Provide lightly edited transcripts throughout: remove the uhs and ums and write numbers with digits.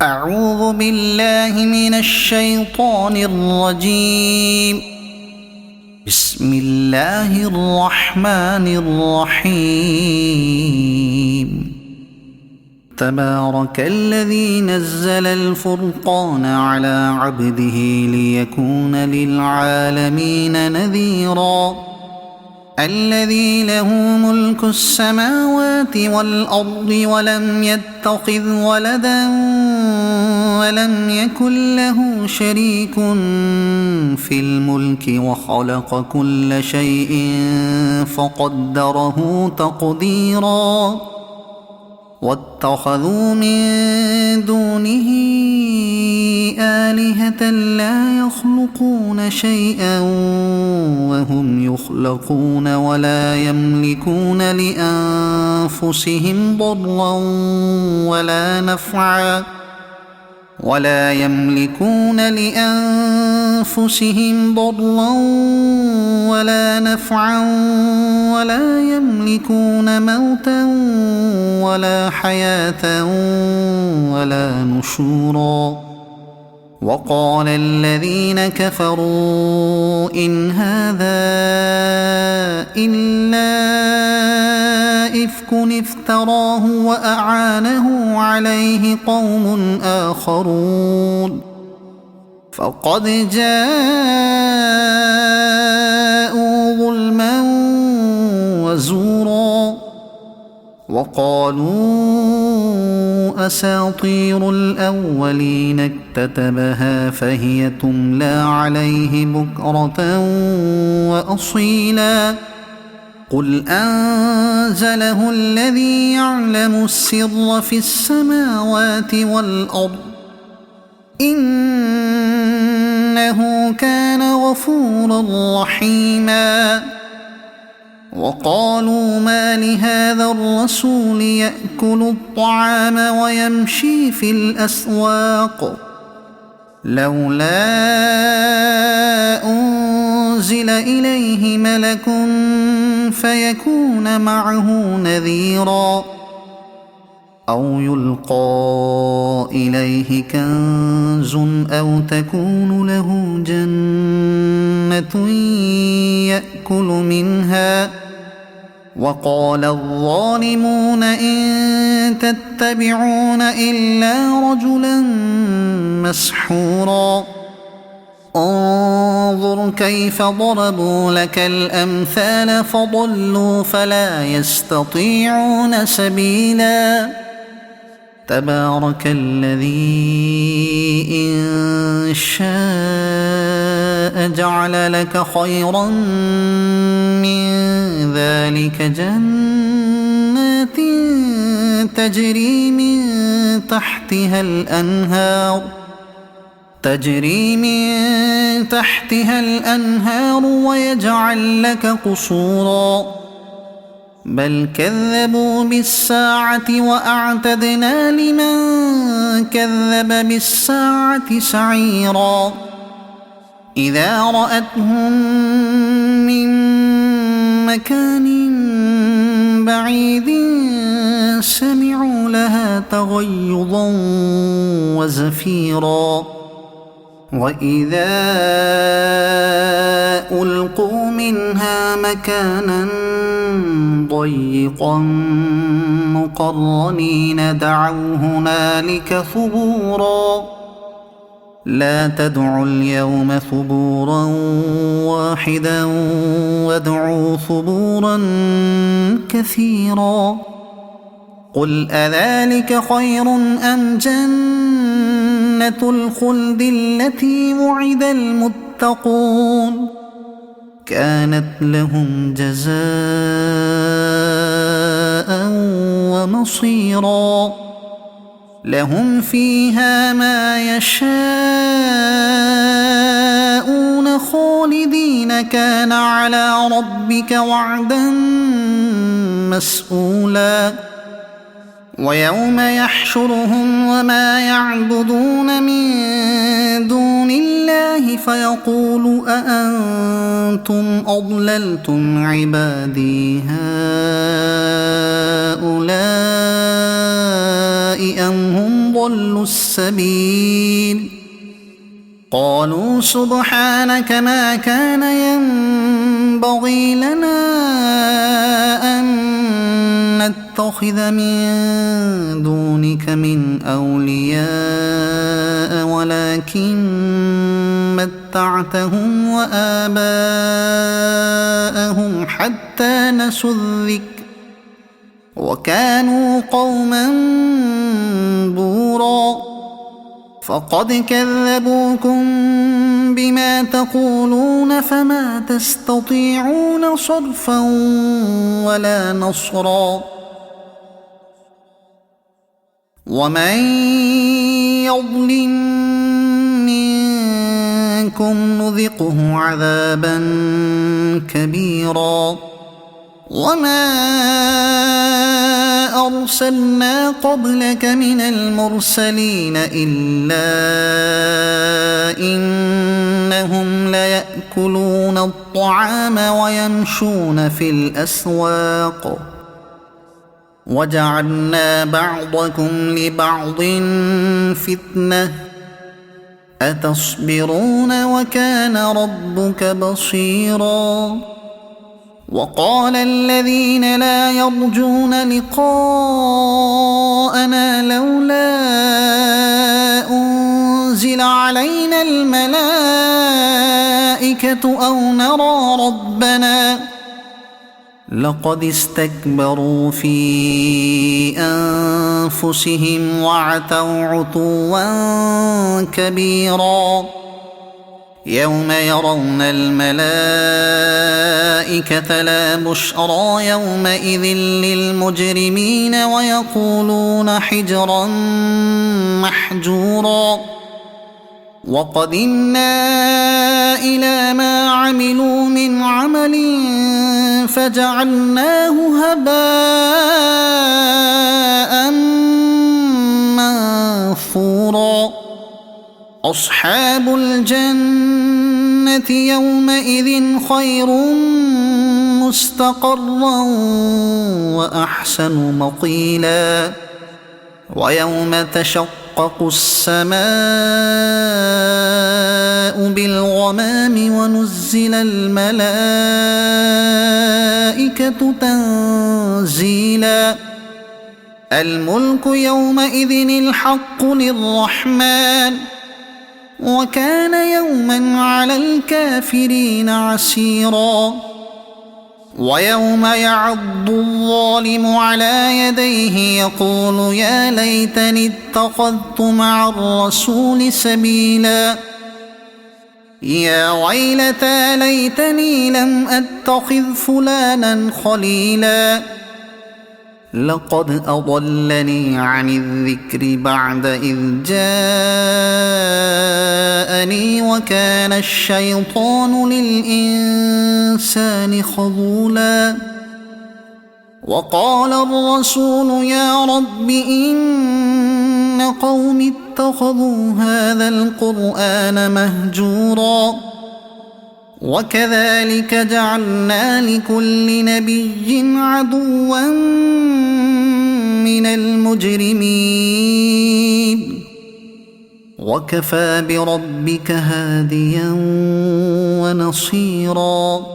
أعوذ بالله من الشيطان الرجيم. بسم الله الرحمن الرحيم. تبارك الذي نزل الفرقان على عبده ليكون للعالمين نذيرا. الذي له ملك السماوات والأرض ولم يتخذ ولدا ولم يكن له شريك في الملك وخلق كل شيء فقدره تقديرا. واتخذوا من دونه آلهة لا يخلقون شيئا وهم يخلقون ولا يملكون لأنفسهم ضرا ولا نفعا ولا يملكون موتا ولا حياة ولا نشورا. وقال الذين كفروا إن هذا إلا إفك افتراه وأعانه عليه قوم آخرون فقد جاءوا ظلما وزورا. وقالوا أساطير الأولين اكتتبها فهي تملى عليه بكرة وأصيلا. قل أنزله الذي يعلم السر في السماوات والأرض إنه كان غفورا رحيما. وقالوا ما لهذا الرسول يأكل الطعام ويمشي في الأسواق لولا أنزل إليه ملك فيكون معه نذيرا أو يلقى إليه كنز أو تكون له جنة يأكل منها. وقال الظالمون إن تتبعون إلا رجلا مسحورا. انظر كيف ضربوا لك الأمثال فضلوا فلا يستطيعون سبيلا. تبارك الذي إن شاء جعل لك خيرا من ذلك جنات تجري من تحتها الأنهار ويجعل لك قصورا. بل كذبوا بالساعة وأعتدنا لمن كذب بالساعة سعيرا. إذا رأتهم من مكان بعيد سمعوا لها تغيظا وزفيرا. وإذا ألقوا منها مكانا ضيقا مقرنين دعوا هنالك ثبورا. لا تدعوا اليوم ثبورا واحدا وادعوا ثبورا كثيرا. قل أذلك خير أم جنة الخلد التي وعد المتقون كانت لهم جزاء ومصيرا. لهم فيها ما يشاءون خالدين كان على ربك وعدا مسئولا. ويوم يحشرهم وما يعبدون من دون الله فيقول أأنتم أضللتم عبادي هؤلاء أم هم ضلوا السبيل قالوا سبحانك ما كان ينبغي لنا أن نتخذ من دونك من أولياء ولكن متعتهم وآباءهم حتى نسوا الذكر وكانوا قوما بورا فقد كذبوكم بما تقولون فما تستطيعون صرفا ولا نصرا ومن يظلم منكم نذقه عذابا كبيرا وما أرسلنا قبلك من المرسلين إلا إنهم ليأكلون الطعام ويمشون في الأسواق وجعلنا بعضكم لبعض فتنة أتصبرون وكان ربك بصيرا وقال الذين لا يرجون لقاءنا لولا أنزل علينا الملائكة أو نرى ربنا لقد استكبروا في أنفسهم وعتوا عتوا كبيرا يوم يرون الملائكة لا بشرى يومئذ للمجرمين ويقولون حجرا محجورا وقدمنا إلى ما عملوا من عمل فجعلناه هباء منثورا أصحاب الجنة يومئذ خير مستقرا وأحسن مقيلا ويوم تشقق السماء بالغمام ونزل الملائكة تنزيلا الملك يومئذ الحق للرحمن وكان يوما على الكافرين عسيرا ويوم يعض الظالم على يديه يقول يا ليتني اتخذت مع الرسول سبيلا يا ويلتى ليتني لم أتخذ فلانا خليلا لقد أضلني عن الذكر بعد إذ جاءني وكان الشيطان للإنسان خذولا وقال الرسول يا رب إن قوم اتخذوا هذا القرآن مهجورا وكذلك جعلنا لكل نبي عدوا من المجرمين وكفى بربك هاديا ونصيرا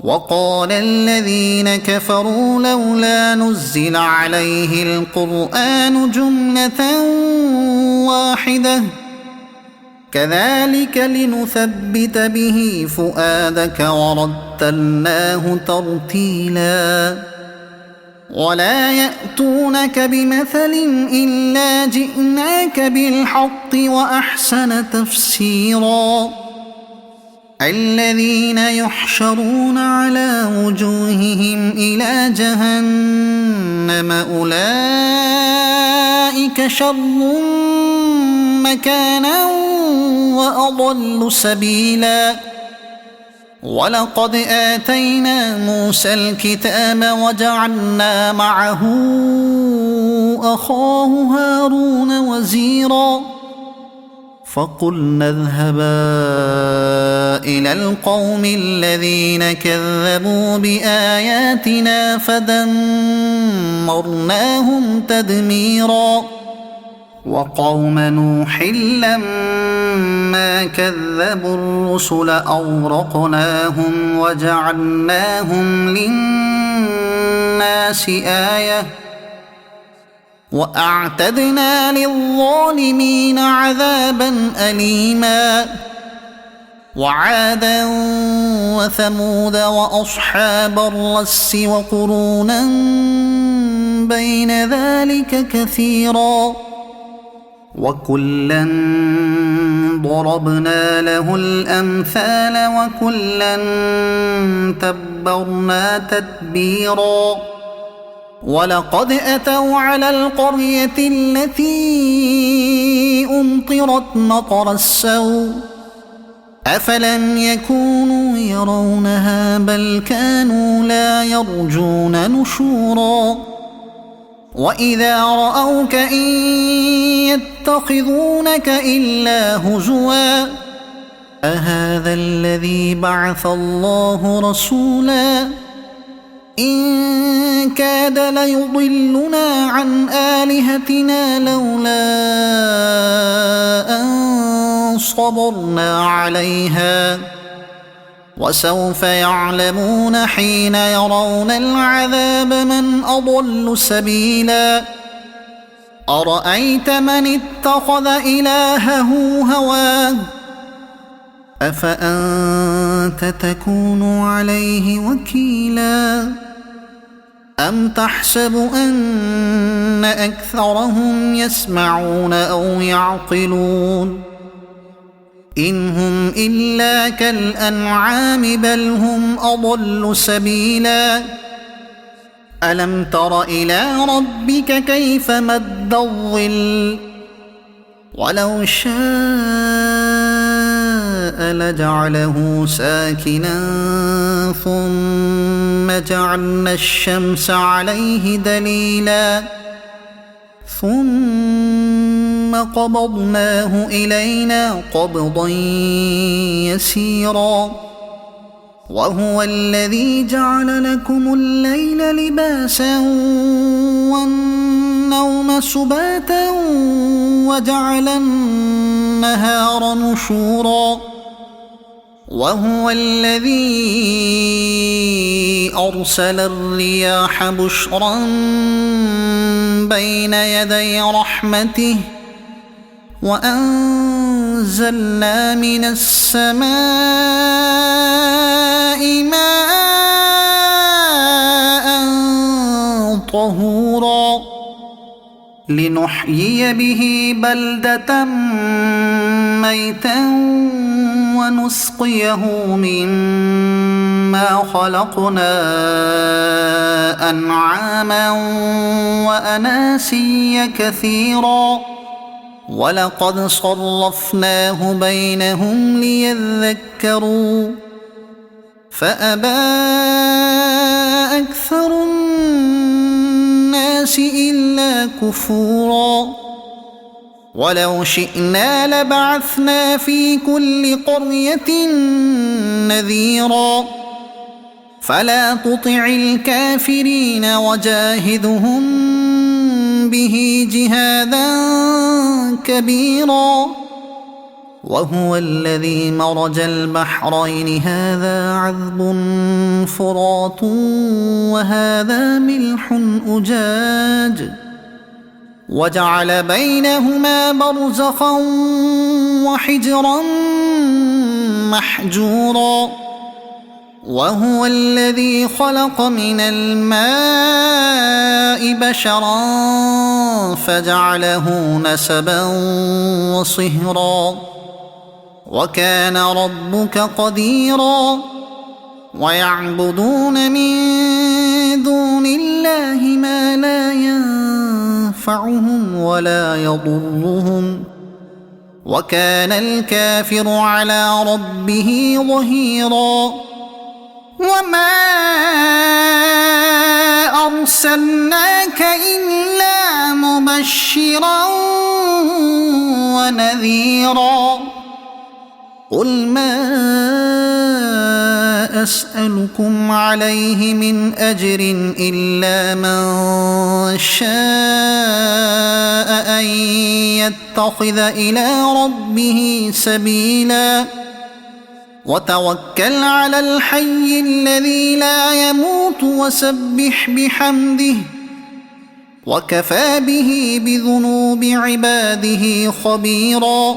وقال الذين كفروا لولا نزل عليه القرآن جملة واحدة كذلك لنثبت به فؤادك ورتلناه ترتيلا ولا يأتونك بمثل إلا جئناك بالحق وأحسن تفسيرا الذين يحشرون على وجوههم إلى جهنم أولئك شر مكانا وأضل سبيلا ولقد آتينا موسى الكتاب وجعلنا معه أخاه هارون وزيرا فقلنا اذهبا إلى القوم الذين كذبوا بآياتنا فدمرناهم تدميرا وقوم نوح لما كذبوا الرسل أغرقناهم وجعلناهم للناس آية وأعتدنا للظالمين عذابا أليما وعادا وثمود وأصحاب الرس وقرونا بين ذلك كثيرا وكلا ضربنا له الأمثال وكلا تبرنا تتبيرا ولقد أتوا على القرية التي أمطرت مطر السوء أفلم يكونوا يرونها بل كانوا لا يرجون نشورا وإذا رأوك إن يتخذونك إلا هزوا أهذا الذي بعث الله رسولا إن كاد ليضلنا عن آلهتنا لولا أن صبرنا عليها وسوف يعلمون حين يرون العذاب من أضل سبيلا أرأيت من اتخذ إلهه هواه أفأنت تكون عليه وكيلا أم تحسب أن أكثرهم يسمعون أو يعقلون إن هم إلا كالأنعام بل هم أضل سبيلا ألم تر إلى ربك كيف مد الظل ولو شاء لجعله ساكنا ثم جعلنا الشمس عليه دليلا ثم قبضناه إلينا قبضا يسيرا وهو الذي جعل لكم الليل لباسا والنوم سباتا وجعل النهار نشورا وهو الذي أرسل الرياح بشرا بين يدي رحمته وأنزلنا من السماء ماء طهورا لنحيي به بلدة ميتا ونسقيه مما خلقنا أنعاما وأناسيا كثيرا ولقد صرفناه بينهم ليذكروا فأبى أكثر الناس إلا كفورا ولو شئنا لبعثنا في كل قرية نذيرا فلا تطع الكافرين وجاهدهم به جهادا كبيرا وهو الذي مرج البحرين هذا عذب فرات وهذا ملح أجاج وجعل بينهما برزخا وحجرا محجورا وهو الذي خلق من الماء بشرا فجعله نسبا وصهرا وكان ربك قديرا ويعبدون من دون الله ما لا ينفعهم ولا يضرهم وكان الكافر على ربه ظهيرا وما أرسلناك إلا مبشرا ونذيرا قل ما أسألكم عليه من أجر إلا من شاء أن يتخذ إلى ربه سبيلا وتوكل على الحي الذي لا يموت وسبح بحمده وكفى به بذنوب عباده خبيرا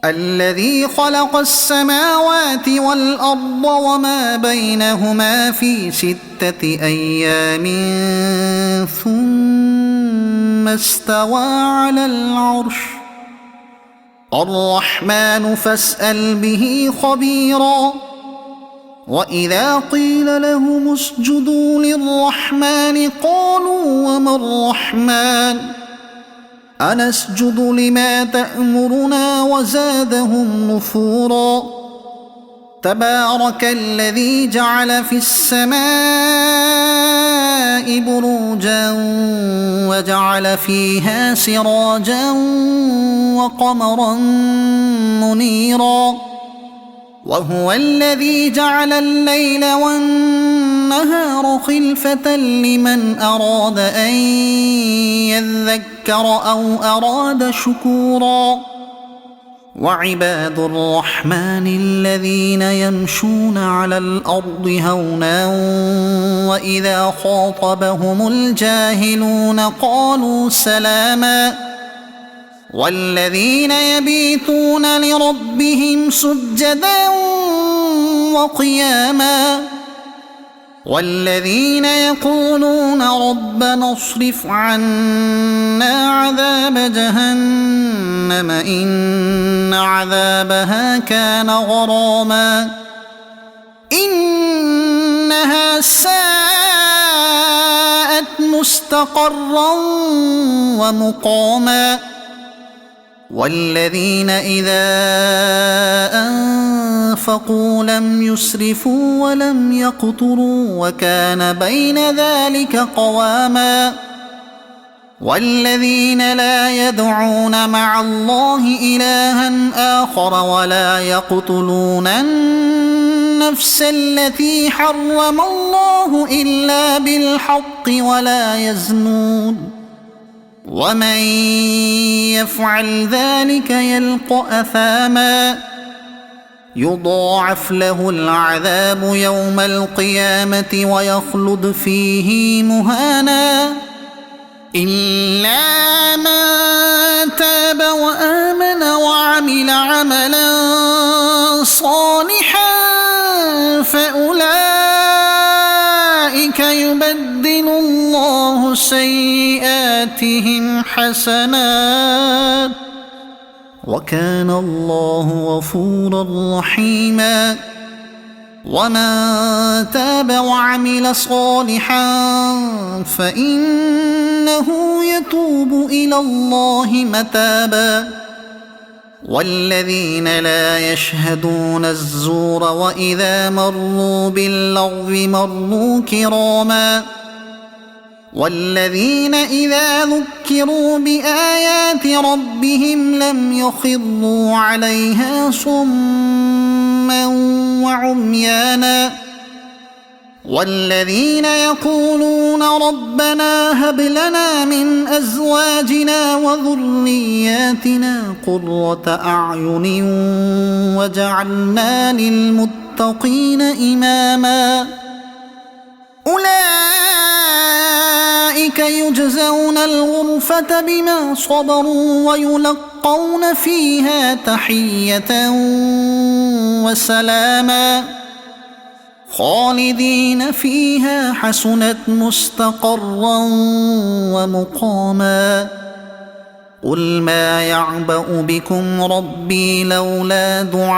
الذي خلق السماوات والأرض وما بينهما في 6 أيام ثم استوى على العرش الرحمن فاسأل به خبيرا وإذا قيل لهم اسجدوا للرحمن قالوا وما الرحمن أنسجد لما تأمرنا وزادهم نفورا تبارك الذي جعل في السماء بروجا وجعل فيها سراجا وقمرا منيرا وهو الذي جعل الليل والنهار خلفة لمن أراد أن يذكر أو أراد شكورا وعباد الرحمن الذين يمشون على الأرض هونا وإذا خاطبهم الجاهلون قالوا سلاما والذين يبيتون لربهم سجدا وقياما والذين يقولون ربنا اصرف عنا عذاب جهنم إن عذابها كان غراما إنها ساءت مستقرا ومقاما والذين إذا أنفقوا لم يسرفوا ولم يقتروا وكان بين ذلك قواما والذين لا يدعون مع الله إلها آخر ولا يقتلون النفس التي حرم الله إلا بالحق ولا يزنون ومن يفعل ذلك يلق أثاما يضاعف له العذاب يوم القيامة ويخلد فيه مهانا إلا من تاب وآمن وعمل عملا صالحا فأولئك يبدل الله سيئاتهم حسنات وكان الله غفورا رحيما ومن تاب وعمل صالحا فإنه يتوب إلى الله متابا والذين لا يشهدون الزور وإذا مروا باللغو مروا كراما والذين إذا ذكروا بآيات ربهم لم يخروا عليها صما وعميانا والذين يقولون ربنا هب لنا من أزواجنا وذرياتنا قرة أعين وجعلنا للمتقين إماما أولئك يجزون الغرفة بما صبروا ويلقون فيها تحية وسلاما خالدين فيها حسنت مستقرا ومقاما قل ما يعبأ بكم ربي لولا دعاؤكم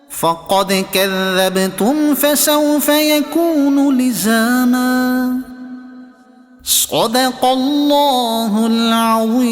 فقد كذبتم فسوف يكون لزاما صدق الله العظيم.